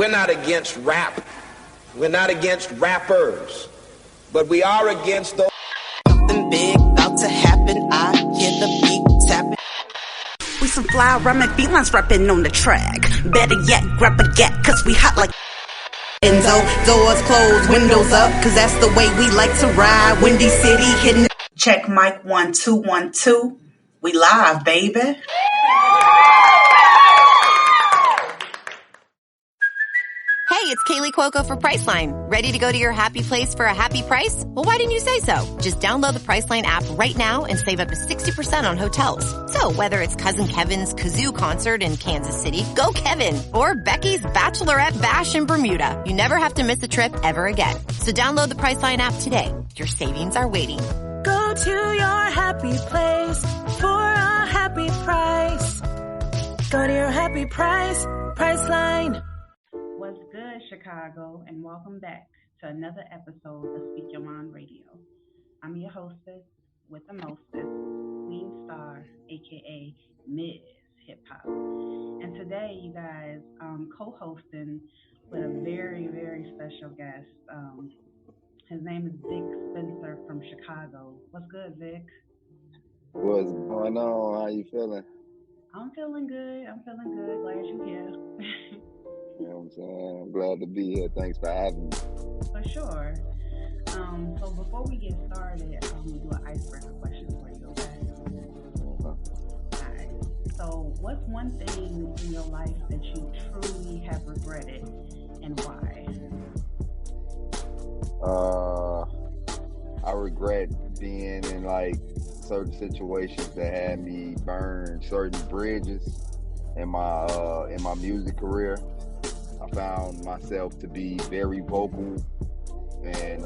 We're not against rap. We're not against rappers. But we are against those. Something big about to happen. I hear the beat tapping. We some fly rhyming felines rapping on the track. Better yet, grab a gat, cause we hot like Enzo. Doors closed, windows up, cause that's the way we like to ride. Windy City hitting. Check mic 1 2 1 2. We live, baby. Hey, it's Kaylee Cuoco for Priceline. Ready to go to your happy place for a happy price? Well, why didn't you say so? Just download the Priceline app right now and save up to 60% on hotels. So whether it's Cousin Kevin's Kazoo Concert in Kansas City, go Kevin, or Becky's Bachelorette Bash in Bermuda, you never have to miss a trip ever again. So download the Priceline app today. Your savings are waiting. Go to your happy place for a happy price. Go to your happy price, Priceline. What's good, Chicago, and welcome back to another episode of Speak Your Mind Radio. I'm your hostess with the mostest, Queen Star, aka Mzhiphop. And today, you guys, co-hosting with a very, very special guest. His name is Vic Spencer from Chicago. What's good, Vic? What's going on? How you feeling? I'm feeling good. Glad you're here. You know what I'm saying? I'm glad to be here. Thanks for having me. For sure. So before we get started, I'm going to do an icebreaker question for you, okay? All right. So what's one thing in your life that you truly have regretted and why? I regret being in like certain situations that had me burn certain bridges in my music career. I found myself to be very vocal and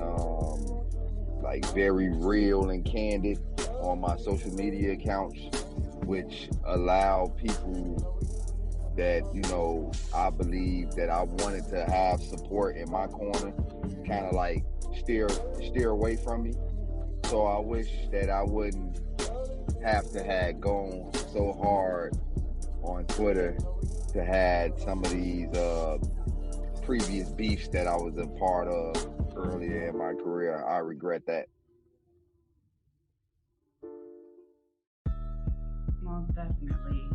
like very real and candid on my social media accounts, which allowed people that, you know, I believe that I wanted to have support in my corner, kind of like steer away from me. So I wish that I wouldn't have to have gone so hard on Twitter to had some of these previous beefs that I was a part of earlier in my career. I regret that. Most definitely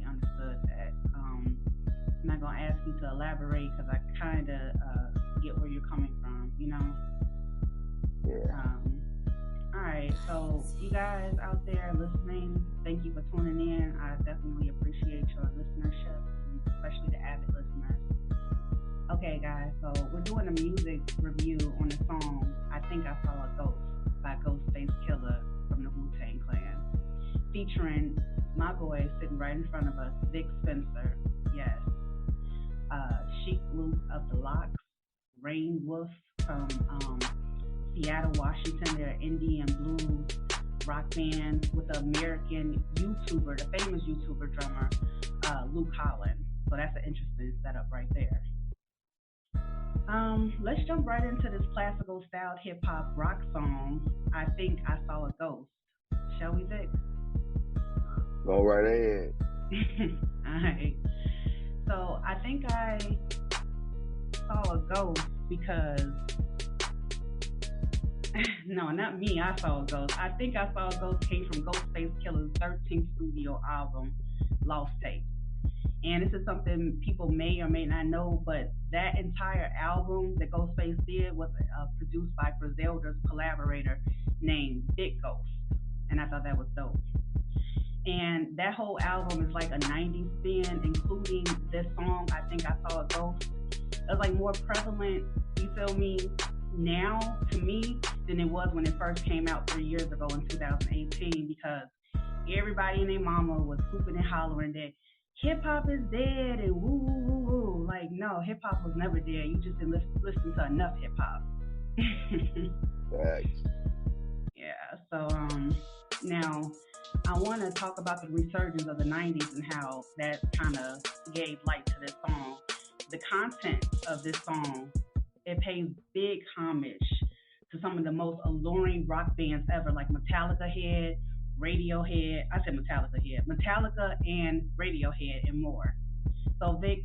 understood that. I'm not gonna ask you to elaborate because I kind of get where you're coming from, you know. Yeah. All right, so you guys out there listening, thank you for tuning in. I definitely appreciate your listenership, especially the avid listeners. Okay, guys, so we're doing a music review on the song I Think I Saw a Ghost by Ghostface Killah from the Wu-Tang Clan, featuring my boy sitting right in front of us, Vic Spencer, yes, Sheek Louch of the Locks, Reignwolf from Seattle, Washington. They're an indie and blues rock band with the American YouTuber, the famous YouTuber drummer, Luke Holland. So that's an interesting setup right there. Let's jump right into this classical styled hip hop rock song, I Think I Saw a Ghost. Shall we, Vic? Go right ahead. All right. So I think I saw a ghost because no, not me. I saw a ghost. I think I saw a ghost came from Ghostface Killah's 13th studio album, Lost Tapes. And this is something people may or may not know, but that entire album that Ghostface did was produced by Griselda's collaborator named Big Ghost. And I thought that was dope. And that whole album is like a 90s spin, including this song, I Think I Saw a Ghost. It was like more prevalent, you feel me, now to me than it was when it first came out 3 years ago in 2018, because everybody and their mama was hooping and hollering that hip-hop is dead and woo, woo, woo, woo. Like, no, hip-hop was never dead. You just didn't listen to enough hip-hop. Thanks. Yeah, so now I want to talk about the resurgence of the 90s and how that kind of gave light to this song. The content of this song, it pays big homage to some of the most alluring rock bands ever, like Metallica and Radiohead and more. So Vic,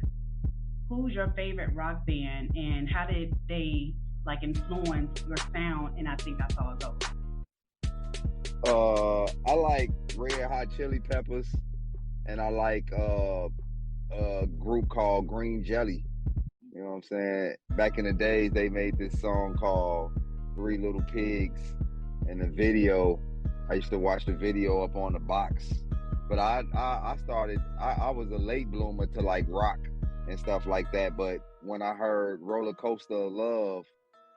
who's your favorite rock band, and how did they like influence your sound? And I think I saw a ghost. I like Red Hot Chili Peppers, and I like a group called Green Jelly. You know what I'm saying? Back in the days, they made this song called Three Little Pigs, and the video, I used to watch the video up on the box. But I started, I was a late bloomer to like rock and stuff like that. But when I heard Roller Coaster of Love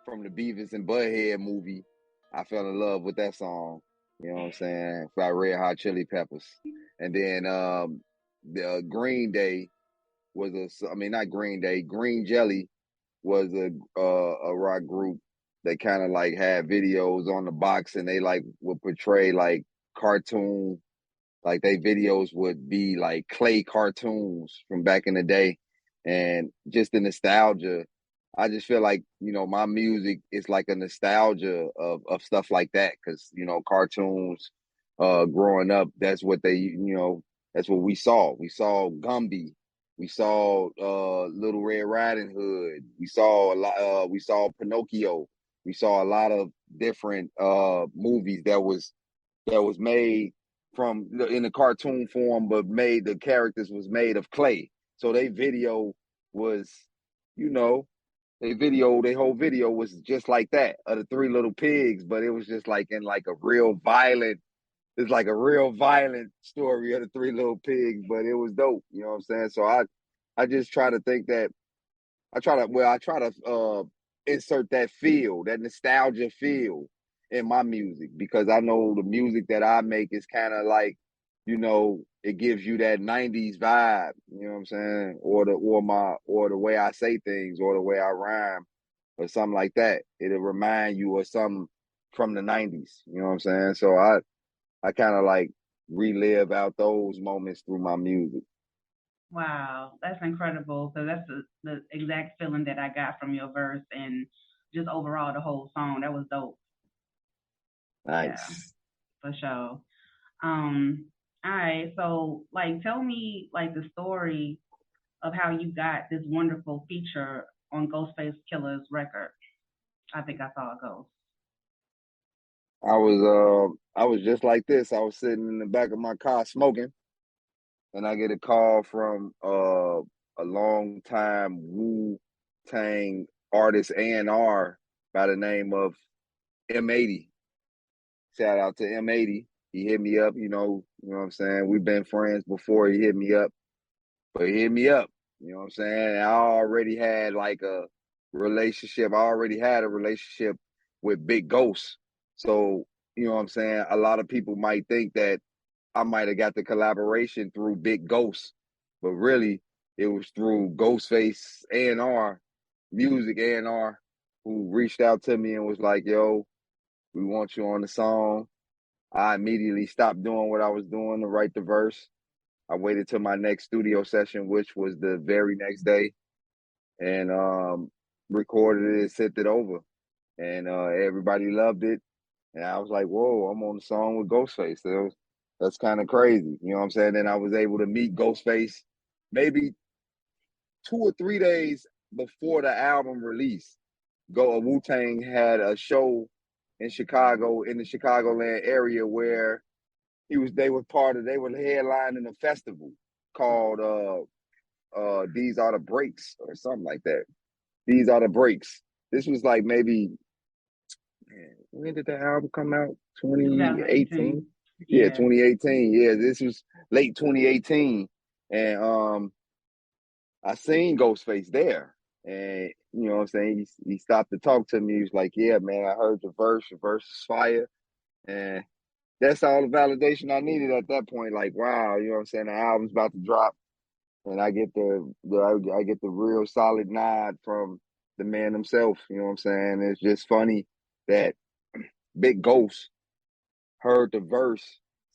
from the Beavis and Butthead movie, I fell in love with that song. You know what I'm saying? By Red Hot Chili Peppers. And then the Green Day was not Green Day, Green Jelly was a rock group that kind of like had videos on the box, and they like would portray like cartoon, like they videos would be like clay cartoons from back in the day, and just the nostalgia. I just feel like, my music is like a nostalgia of stuff like that, because cartoons, growing up, that's what that's what we saw. We saw Gumby, we saw Little Red Riding Hood, we saw a lot. We saw Pinocchio. We saw a lot of different movies that was made from in the cartoon form, but the characters was made of clay. So they video was, their whole video was just like that, of the Three Little Pigs, but it was just like in like a real violent. It's like a real violent story of the Three Little Pigs, but it was dope. You know what I'm saying? So I just try to think that I try to insert that feel, that nostalgia feel in my music, because I know the music that I make is kind of like, it gives you that 90s vibe, you know what I'm saying? Or the way I say things, or the way I rhyme, or something like that. It'll remind you of something from the 90s, you know what I'm saying? So I kind of like relive out those moments through my music. Wow, that's incredible. So that's the exact feeling that I got from your verse and just overall the whole song. That was dope. Yeah, Nice. for sure. Um, all right, so like tell me like the story of how you got this wonderful feature on Ghostface Killah's record. I think I saw a ghost. I was just like this. I was sitting in the back of my car smoking, and I get a call from a long time Wu Tang artist A&R by the name of M80. Shout out to M80. He hit me up, you know what I'm saying? We've been friends before he hit me up, but he hit me up, you know what I'm saying? I already had like a relationship. I already had a relationship with Big Ghost. So, you know what I'm saying? A lot of people might think that I might have got the collaboration through Big Ghost, but really it was through Ghostface A&R, music A&R, who reached out to me and was like, yo, we want you on the song. I immediately stopped doing what I was doing to write the verse. I waited till my next studio session, which was the very next day, and recorded it, sent it over, and everybody loved it. And I was like, whoa, I'm on the song with Ghostface. That's kind of crazy. You know what I'm saying? Then I was able to meet Ghostface maybe 2 or 3 days before the album release. Wu-Tang had a show in Chicago, in the Chicagoland area, where they were headlining a festival called These Are the Breaks, or something like that. These Are the Breaks. This was like maybe, when did the album come out? 2018? Yeah, 2018. Yeah, this was late 2018. And I seen Ghostface there. And you know what I'm saying? He stopped to talk to me. He was like, yeah, man, I heard your verse. Your verse is fire. And that's all the validation I needed at that point. Like, wow, you know what I'm saying? The album's about to drop. And I get I get the real solid nod from the man himself. You know what I'm saying? It's just funny that Big Ghost heard the verse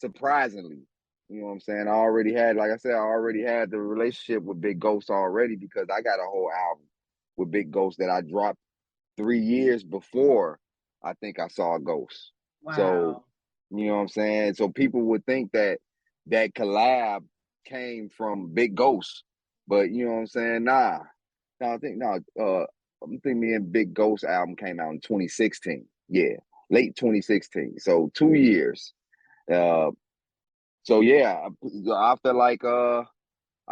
surprisingly. You know what I'm saying? Like I said, I already had the relationship with Big Ghost already, because I got a whole album with Big Ghost that I dropped 3 years before I think I saw a ghost. Wow. So, you know what I'm saying? So people would think that collab came from Big Ghost, but you know what I'm saying? Nah, I think me and Big Ghost album came out in 2016. Yeah, late 2016. So 2 years. Uh, so yeah, I feel like I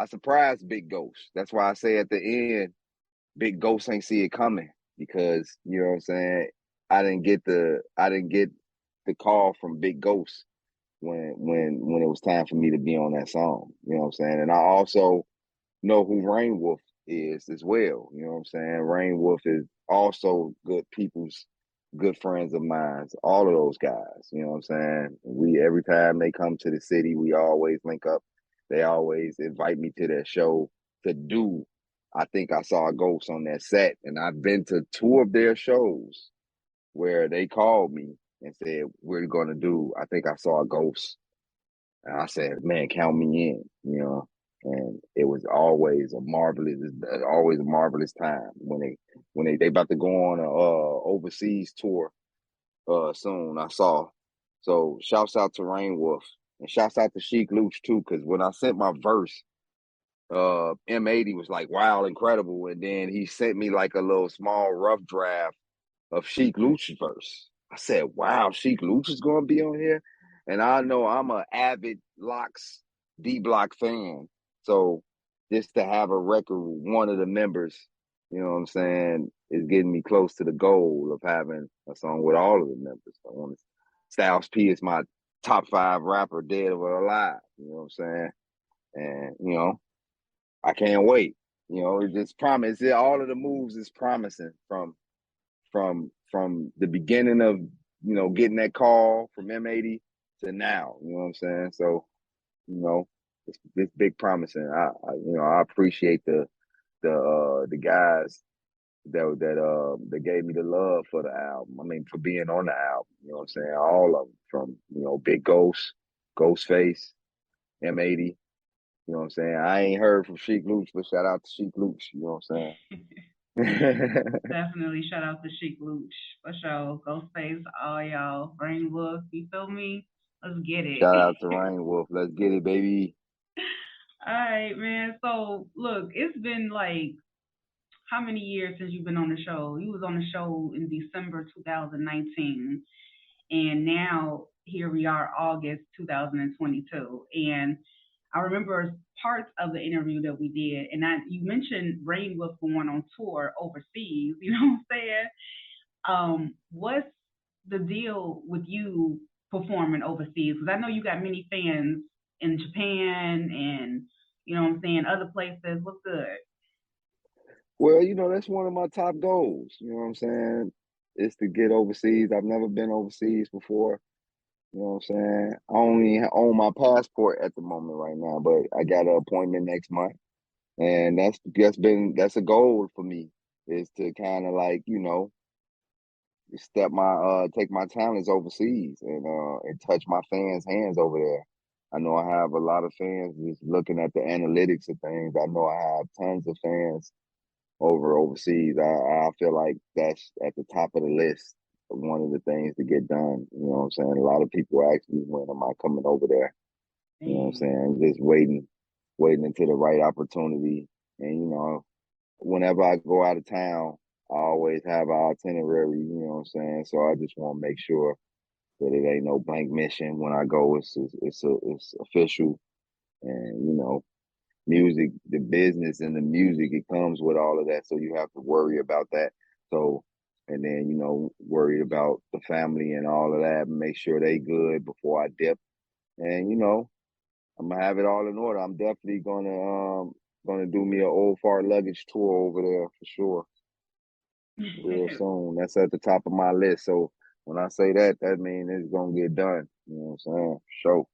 surprised Big Ghost. That's why I say at the end, Big Ghost ain't see it coming because you know what I'm saying. I didn't get the call from Big Ghost when it was time for me to be on that song. You know what I'm saying. And I also know who Reignwolf is as well. You know what I'm saying? Reignwolf is also good people's good friends of mine. All of those guys. You know what I'm saying? We every time they come to the city, we always link up. They always invite me to their show to do. I think I saw a ghost on that set, and I've been to two of their shows where they called me and said, "We're gonna do." I think I saw a ghost, and I said, "Man, count me in," you know. And it was always a marvelous time when they about to go on a overseas tour soon. I saw. So shouts out to Reignwolf and shouts out to Sheek Louch too, because when I sent my verse, M80 was like, "Wow, incredible," and then he sent me like a little small rough draft of Sheek Louch's verse. I said, "Wow, Sheek Louch is going to be on here," and I know I'm an avid Locks D Block fan, so just to have a record with one of the members, you know what I'm saying, is getting me close to the goal of having a song with all of the members. Styles P is my top 5 rapper, dead or alive. You know what I'm saying, and I can't wait. It's just promise. All of the moves is promising from the beginning of getting that call from M80 to now. You know what I'm saying? So it's big promising. I appreciate the guys that gave me the love for the album. I mean, for being on the album. You know what I'm saying? All of them from Big Ghost, Ghostface, M80. You know what I'm saying? I ain't heard from Sheek Louch, but shout out to Sheek Louch. You know what I'm saying? Definitely shout out to Sheek Louch for sure. Ghostface, all y'all. Brainwolf, you feel me? Let's get it. Shout out to Reignwolf. Let's get it, baby. All right, man. So look, it's been like how many years since you've been on the show? You was on the show in December 2019, and now here we are, August 2022. And I remember parts of the interview that we did, and you mentioned Rain was going on tour overseas. You know what I'm saying? What's the deal with you performing overseas? Because I know you got many fans in Japan and you know what I'm saying, other places. What's good? Well, that's one of my top goals. You know what I'm saying? Is to get overseas. I've never been overseas before. You know what I'm saying? I only own my passport at the moment right now, but I got an appointment next month, and that's a goal for me is to kind of like take my talents overseas and touch my fans' hands over there. I know I have a lot of fans just looking at the analytics of things. I know I have tons of fans overseas. I feel like that's at the top of the list of one of the things to get done. You know what I'm saying? A lot of people ask me when am I coming over there. You know what I'm saying? Just waiting until the right opportunity. And whenever I go out of town, I always have an itinerary. You know what I'm saying? So I just want to make sure that it ain't no blank mission when I go. It's official, and music, the business and the music, it comes with all of that. So you have to worry about that. So, and then, worry about the family and all of that, and make sure they good before I dip. And, I'm gonna have it all in order. I'm definitely gonna do me an old fart luggage tour over there for sure. Real soon. That's at the top of my list. So when I say that, that means it's gonna get done. You know what I'm saying? Sure.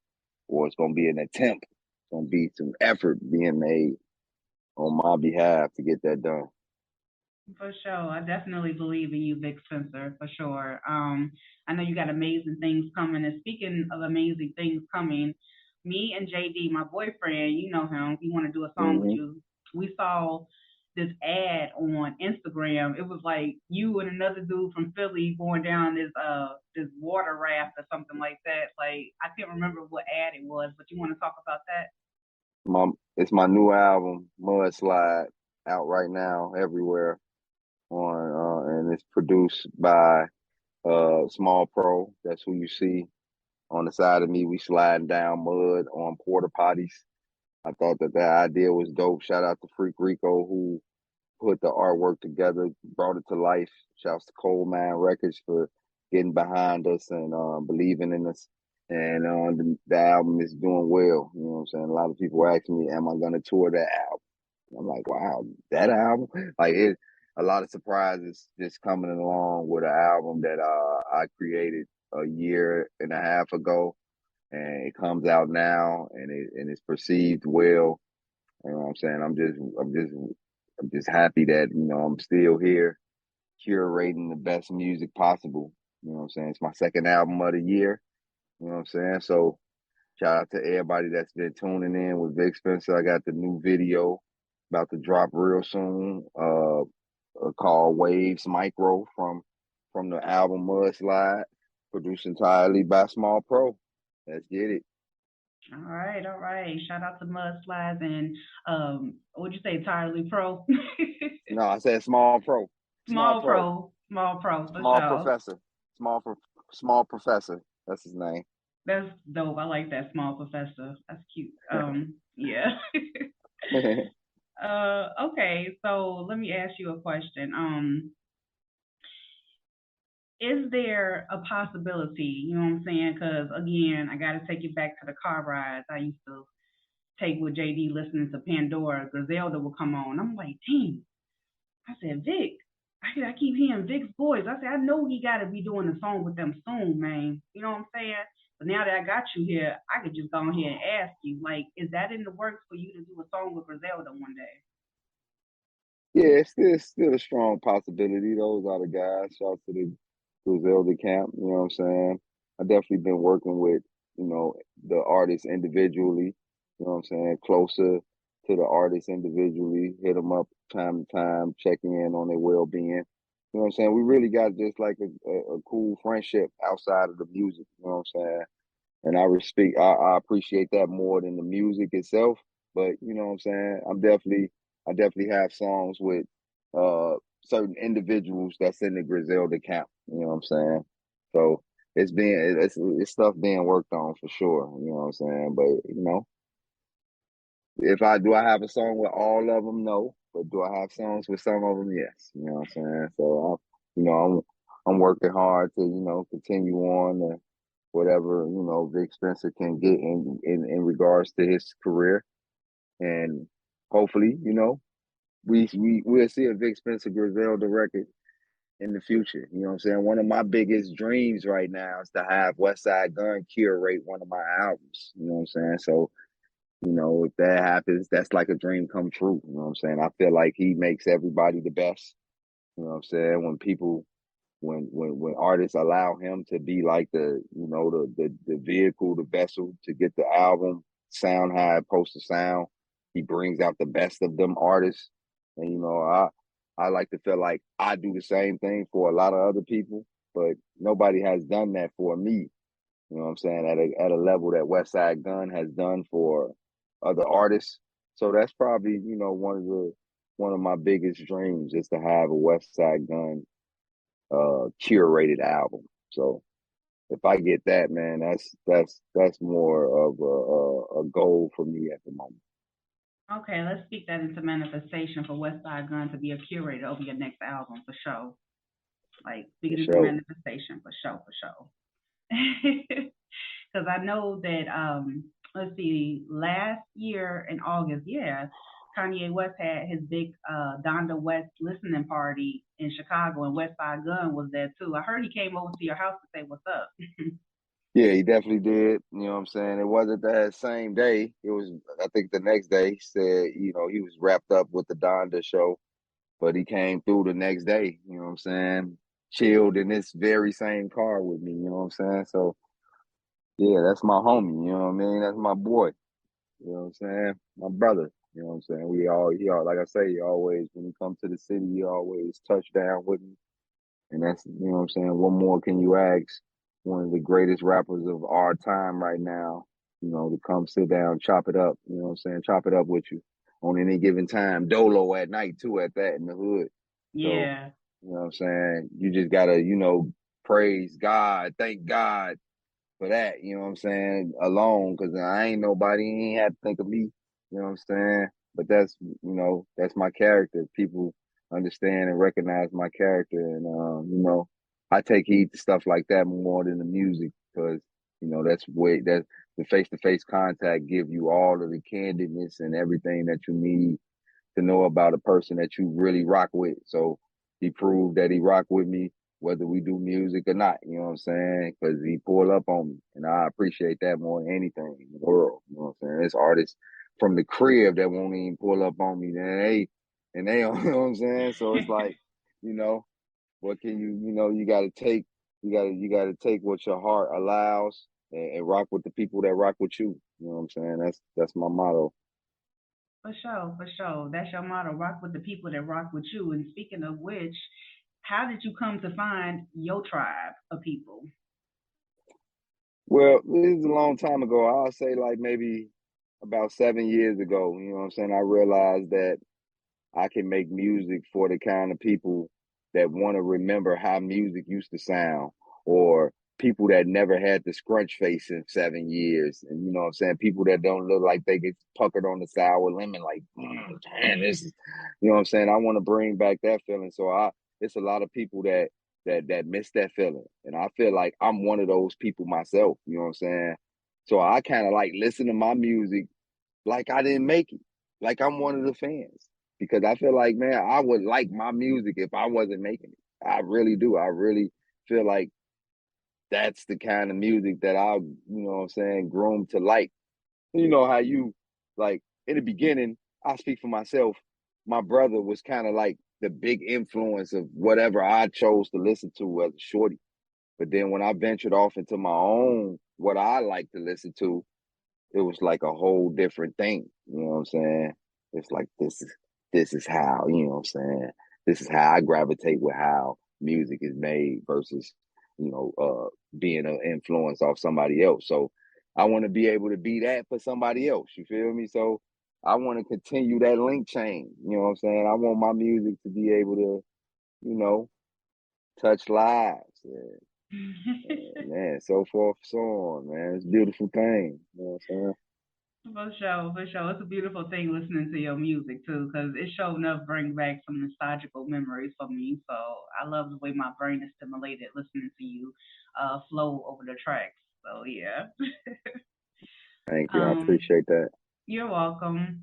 Or it's gonna be an attempt. It's gonna be some effort being made on my behalf to get that done. For sure. I definitely believe in you, Vic Spencer, for sure. I know you got amazing things coming. And speaking of amazing things coming, me and JD, my boyfriend, you know him, he want to do a song with Mm-hmm. you. We saw this ad on Instagram. It was like you and another dude from Philly going down this water raft or something like that. Like I can't remember what ad it was, but you want to talk about that? It's my new album, Mudslide. out right now everywhere and it's produced by Small Pro. That's who you see on the side of me. We sliding down mud on porta potties. I thought that idea was dope. Shout out to Freak Rico who put the artwork together, brought it to life. Shouts to Cold Man Records for getting behind us and believing in us. And the album is doing well. You know what I'm saying? A lot of people ask me, am I going to tour that album? I'm like, wow, that album? Like, a lot of surprises just coming along with an album that I created a year and a half ago. And it comes out now and it's perceived well. You know what I'm saying? I'm just happy that, I'm still here curating the best music possible. You know what I'm saying? It's my second album of the year. You know what I'm saying? So shout out to everybody that's been tuning in with Vic Spencer. I got the new video about to drop real soon, called Waves Micro from the album Mudslide, produced entirely by Small Pro. Let's get it. All right, all right. Shout out to Mudslides and what'd you say, entirely pro? No, I said Small Pro. Small pro, for Small sure. Professor. Small Professor. That's his name. That's dope. I like that, Small Professor. That's cute. Yeah. Okay, so let me ask you a question. Is there a possibility, you know what I'm saying? Because again, I got to take it back to the car rides I used to take with JD listening to Pandora. Griselda would come on. I'm like, dang. I said, Vic. I keep hearing Vic's voice. I said, I know he got to be doing a song with them soon, man. You know what I'm saying? But now that I got you here, I could just go ahead and ask you, like, is that in the works for you to do a song with Griselda one day? Yeah, it's still a strong possibility. Those are the guys. Shout out to the Griselda camp. You know what I'm saying? I definitely been working with, the artists individually. You know what I'm saying? Closer to the artists individually. Hit them up time to time, checking in on their well being. You know what I'm saying? We really got just like a cool friendship outside of the music. You know what I'm saying? And I appreciate that more than the music itself. But you know what I'm saying? I definitely have songs with certain individuals that's in the Griselda camp. You know what I'm saying? So it's stuff being worked on for sure. You know what I'm saying? But if I have a song with all of them? No. But do I have songs with some of them? Yes. You know what I'm saying? So I'm working hard to continue on whatever Vic Spencer can get in regards to his career, and hopefully we'll see a Vic Spencer Griselda record in the future. You know what I'm saying? One of my biggest dreams right now is to have Westside Gunn curate one of my albums. You know what I'm saying? So if that happens, that's like a dream come true. You know what I'm saying? I feel like he makes everybody the best. You know what I'm saying? When artists allow him to be like the vehicle, the vessel to get the album sound how it's supposed to sound, he brings out the best of them artists. And I like to feel like I do the same thing for a lot of other people, but nobody has done that for me. You know what I'm saying? At a level that Westside Gunn has done for other artists. So that's probably one of my biggest dreams is to have a Westside Gunn curated album. So if I get that, man, that's more of a goal for me at the moment. Okay, let's speak that into manifestation for Westside Gunn to be a curator over your next album for sure. Like speak it into manifestation for sure. Because I know that let's see, last year in August, Kanye West had his big Donda West listening party in Chicago, and Westside Gunn was there too. I heard he came over to your house to say what's up. Yeah, he definitely did. You know what I'm saying? It wasn't that same day. It was, I think, the next day. He said, he was wrapped up with the Donda show, but he came through the next day. You know what I'm saying? Chilled in this very same car with me. You know what I'm saying? So, yeah, that's my homie. You know what I mean? That's my boy. You know what I'm saying? My brother. You know what I'm saying? Like I say, he always, when he comes to the city, he always touch down with me. And that's, you know what I'm saying? What more can you ask one of the greatest rappers of our time right now, to come sit down, chop it up, you know what I'm saying? Chop it up with you. on any given time. Dolo at night too, at that in the hood. So, Yeah. you know what I'm saying? You just gotta, praise God, thank God for that, you know what I'm saying, alone, because I ain't nobody, he ain't had to think of me, you know what I'm saying? But that's my character. People understand and recognize my character, and I take heed to stuff like that more than the music, because that's the face-to-face contact give you all of the candidness and everything that you need to know about a person that you really rock with. So he proved that he rock with me, whether we do music or not. You know what I'm saying? Because he pulled up on me, and I appreciate that more than anything in the world. You know what I'm saying? There's artists from the crib that won't even pull up on me. They, you know what I'm saying? So it's like, what can you got to take, you got to take what your heart allows, and rock with the people that rock with you. You know what I'm saying? That's my motto. For sure, for sure. That's your motto. Rock with the people that rock with you. And speaking of which, how did you come to find your tribe of people? Well, this is a long time ago. I'll say like maybe about 7 years ago. You know what I'm saying? I realized that I can make music for the kind of people that want to remember how music used to sound, or people that never had the scrunch face in 7 years. And you know what I'm saying? People that don't look like they get puckered on the sour lemon, like, damn, this is, you know what I'm saying? I want to bring back that feeling. So it's a lot of people that miss that feeling. And I feel like I'm one of those people myself, you know what I'm saying? So I kind of like listen to my music like I didn't make it, like I'm one of the fans. Because I feel like, man, I would like my music if I wasn't making it. I really do. I really feel like that's the kind of music that you know what I'm saying, groomed to like. You know how you, like, in the beginning, I speak for myself, my brother was kind of like the big influence of whatever I chose to listen to as a shorty. But then when I ventured off into my own, what I like to listen to, it was like a whole different thing. You know what I'm saying? It's like this is how, you know what I'm saying? This is how I gravitate with how music is made versus, being an influence off somebody else. So I want to be able to be that for somebody else. You feel me? So I want to continue that link chain. You know what I'm saying? I want my music to be able to, you know, touch lives. Man, so forth, so on, man. It's a beautiful thing. You know what I'm saying? For sure, for sure. It's a beautiful thing listening to your music too, because it sure enough bring back some nostalgical memories for me. So I love the way my brain is stimulated listening to you flow over the tracks. So yeah. Thank you. I um, appreciate that. you're welcome.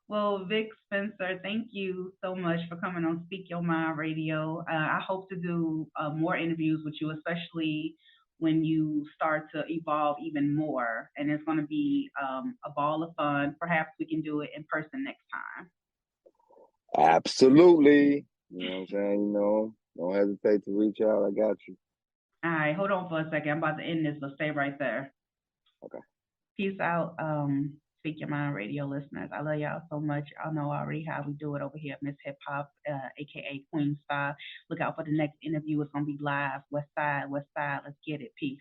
Well, Vic Spencer, thank you so much for coming on Speak Your Mind Radio. I hope to do more interviews with you, especially when you start to evolve even more. And it's going to be a ball of fun. Perhaps we can do it in person next time. Absolutely. You know what I'm saying? Don't hesitate to reach out. I got you. All right, hold on for a second. I'm about to end this, but stay right there. Okay. Peace out, Speak Your Mind radio listeners. I love y'all so much. Y'all know already how we do it over here at Mzhiphop, aka Queen Star. Look out for the next interview. It's gonna be live. West Side, West Side. Let's get it. Peace.